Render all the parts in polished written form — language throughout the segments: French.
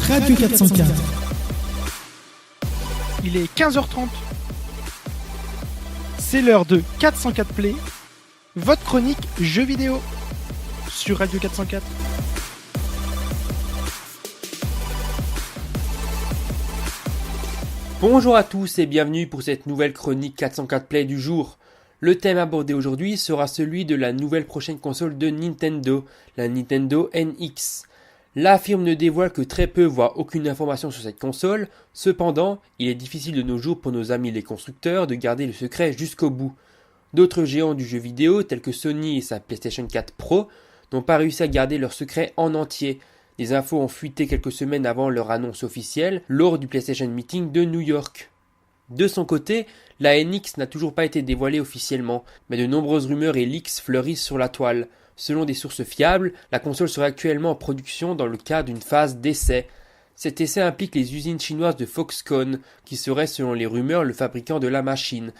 Radio 404. Il est 15h30. C'est l'heure de 404 Play, votre chronique jeux vidéo sur Radio 404. Bonjour à tous et bienvenue pour cette nouvelle chronique 404 Play du jour. Le thème abordé aujourd'hui sera celui de la nouvelle prochaine console de Nintendo, la Nintendo NX. La firme ne dévoile que très peu voire aucune information sur cette console, cependant, il est difficile de nos jours pour nos amis les constructeurs de garder le secret jusqu'au bout. D'autres géants du jeu vidéo tels que Sony et sa PlayStation 4 Pro n'ont pas réussi à garder leur secret en entier. Des infos ont fuité quelques semaines avant leur annonce officielle lors du PlayStation Meeting de New York. De son côté, la NX n'a toujours pas été dévoilée officiellement, mais de nombreuses rumeurs et leaks fleurissent sur la toile. Selon des sources fiables, la console serait actuellement en production dans le cadre d'une phase d'essai. Cet essai implique les usines chinoises de Foxconn, qui seraient selon les rumeurs le fabricant de la machine.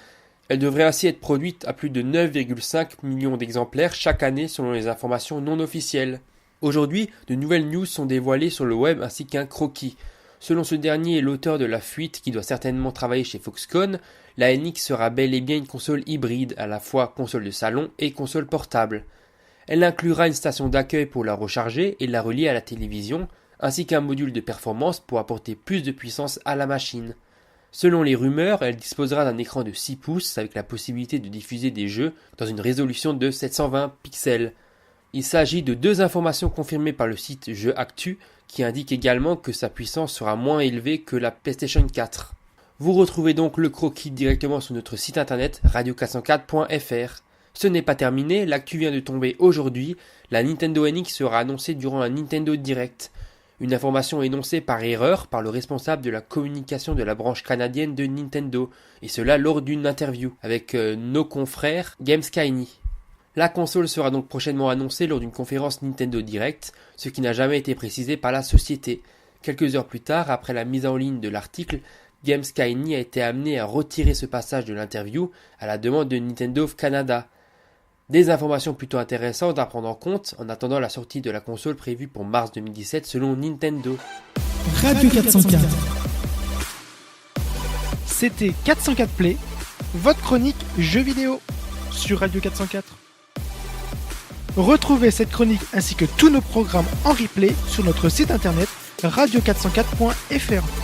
Elle devrait ainsi être produite à plus de 9,5 millions d'exemplaires chaque année selon les informations non officielles. Aujourd'hui, de nouvelles news sont dévoilées sur le web ainsi qu'un croquis. Selon ce dernier et l'auteur de la fuite qui doit certainement travailler chez Foxconn, la NX sera bel et bien une console hybride, à la fois console de salon et console portable. Elle inclura une station d'accueil pour la recharger et la relier à la télévision, ainsi qu'un module de performance pour apporter plus de puissance à la machine. Selon les rumeurs, elle disposera d'un écran de 6 pouces avec la possibilité de diffuser des jeux dans une résolution de 720 pixels. Il s'agit de deux informations confirmées par le site Jeux Actu qui indique également que sa puissance sera moins élevée que la PlayStation 4. Vous retrouvez donc le croquis directement sur notre site internet radio404.fr. Ce n'est pas terminé, l'actu vient de tomber aujourd'hui, la Nintendo NX sera annoncée durant un Nintendo Direct. Une information énoncée par erreur par le responsable de la communication de la branche canadienne de Nintendo, et cela lors d'une interview avec nos confrères GameSkyny. La console sera donc prochainement annoncée lors d'une conférence Nintendo Direct, ce qui n'a jamais été précisé par la société. Quelques heures plus tard, après la mise en ligne de l'article, GameSkyny a été amené à retirer ce passage de l'interview à la demande de Nintendo of Canada. Des informations plutôt intéressantes à prendre en compte en attendant la sortie de la console prévue pour mars 2017 selon Nintendo. Radio 404. C'était 404 Play, votre chronique jeux vidéo sur Radio 404. Retrouvez cette chronique ainsi que tous nos programmes en replay sur notre site internet radio404.fr.